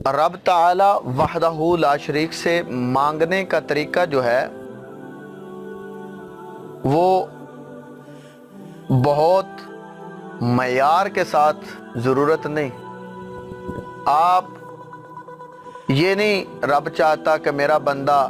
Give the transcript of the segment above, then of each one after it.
رب تعالی وحدہ لا شریک سے مانگنے کا طریقہ جو ہے وہ بہت معیار کے ساتھ ضرورت نہیں. آپ یہ نہیں رب چاہتا کہ میرا بندہ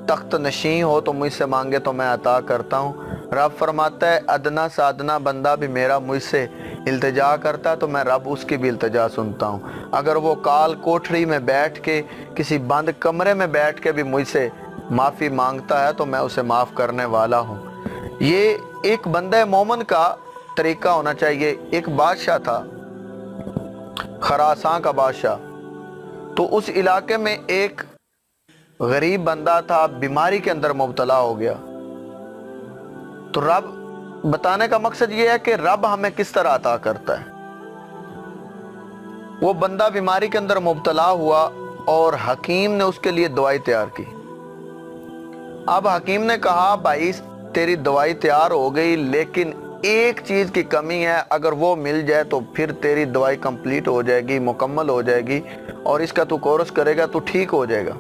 تخت نشین ہو تو مجھ سے مانگے تو میں عطا کرتا ہوں. رب فرماتا ہے ادنا سے ادنا بندہ بھی میرا مجھ سے التجا کرتا ہے تو میں رب اس کی بھی التجا سنتا ہوں. اگر وہ کال کوٹھری میں بیٹھ کے کسی بند کمرے میں بیٹھ کے بھی مجھ سے معافی مانگتا ہے تو میں اسے معاف کرنے والا ہوں. یہ ایک بندہ مومن کا طریقہ ہونا چاہیے. ایک بادشاہ تھا، خراسان کا بادشاہ. تو اس علاقے میں ایک غریب بندہ تھا، بیماری کے اندر مبتلا ہو گیا. تو رب بتانے کا مقصد یہ ہے کہ رب ہمیں کس طرح عطا کرتا ہے. وہ بندہ بیماری کے اندر مبتلا ہوا اور حکیم نے اس کے لیے دوائی تیار کی. اب حکیم نے کہا بھائی تیری دوائی تیار ہو گئی لیکن ایک چیز کی کمی ہے، اگر وہ مل جائے تو پھر تیری دوائی کمپلیٹ ہو جائے گی، مکمل ہو جائے گی اور اس کا تو کورس کرے گا تو ٹھیک ہو جائے گا.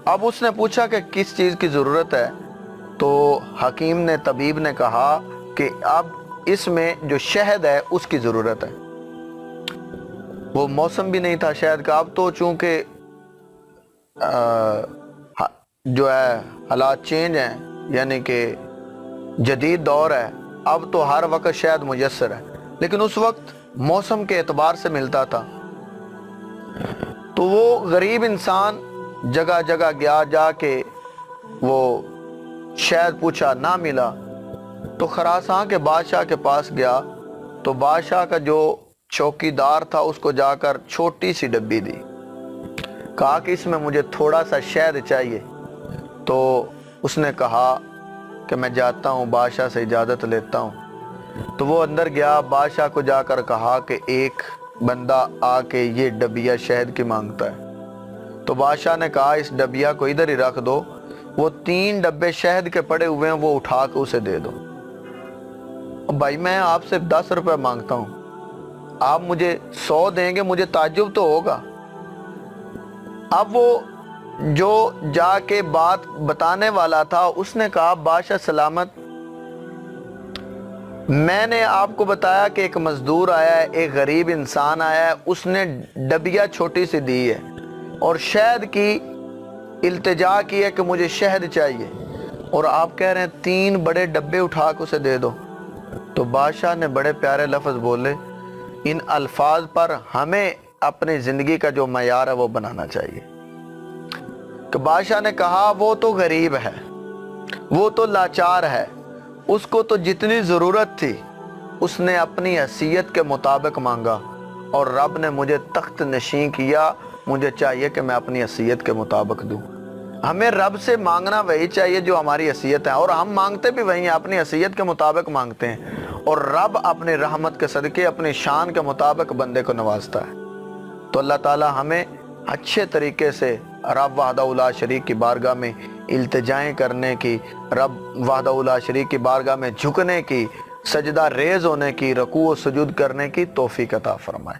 اب اس نے پوچھا کہ کس چیز کی ضرورت ہے. تو حکیم نے طبیب نے کہا کہ اب اس میں جو شہد ہے اس کی ضرورت ہے. وہ موسم بھی نہیں تھا شہد کا. اب تو چونکہ جو ہے حالات چینج ہیں، یعنی کہ جدید دور ہے، اب تو ہر وقت شہد میسر ہے، لیکن اس وقت موسم کے اعتبار سے ملتا تھا. تو وہ غریب انسان جگہ جگہ گیا، جا کے وہ شہد پوچھا، نہ ملا. تو خراسان کے بادشاہ کے پاس گیا تو بادشاہ کا جو چوکیدار تھا اس کو جا کر چھوٹی سی ڈبی دی، کہا کہ اس میں مجھے تھوڑا سا شہد چاہیے. تو اس نے کہا کہ میں جاتا ہوں، بادشاہ سے اجازت لیتا ہوں. تو وہ اندر گیا، بادشاہ کو جا کر کہا کہ ایک بندہ آ کے یہ ڈبیا شہد کی مانگتا ہے. تو بادشاہ نے کہا اس ڈبیا کو ادھر ہی رکھ دو، وہ 3 ڈبے شہد کے پڑے ہوئے ہیں وہ اٹھا کے اسے دے دو. بھائی میں آپ سے 10 روپے مانگتا ہوں، آپ مجھے 100 دیں گے، مجھے تعجب تو ہوگا. اب وہ جو جا کے بات بتانے والا تھا اس نے کہا بادشاہ سلامت، میں نے آپ کو بتایا کہ ایک مزدور آیا ہے، ایک غریب انسان آیا ہے، اس نے ڈبیا چھوٹی سی دی ہے اور شہد کی التجا کی ہے کہ مجھے شہد چاہیے، اور آپ کہہ رہے ہیں 3 بڑے ڈبے اٹھا کے اسے دے دو. تو بادشاہ نے بڑے پیارے لفظ بولے. ان الفاظ پر ہمیں اپنی زندگی کا جو معیار ہے وہ بنانا چاہیے. کہ بادشاہ نے کہا وہ تو غریب ہے، وہ تو لاچار ہے، اس کو تو جتنی ضرورت تھی اس نے اپنی حیثیت کے مطابق مانگا، اور رب نے مجھے تخت نشین کیا، مجھے چاہیے کہ میں اپنی حیثیت کے مطابق دوں. ہمیں رب سے مانگنا وہی چاہیے جو ہماری حیثیت ہے، اور ہم مانگتے بھی وہی ہیں، اپنی حیثیت کے مطابق مانگتے ہیں، اور رب اپنی رحمت کے صدقے اپنی شان کے مطابق بندے کو نوازتا ہے. تو اللہ تعالی ہمیں اچھے طریقے سے رب وحدہ لا شریک کی بارگاہ میں التجائیں کرنے کی، رب وحدہ لا شریک کی بارگاہ میں جھکنے کی، سجدہ ریز ہونے کی، رکوع و سجود کرنے کی توفیق عطا فرمائے.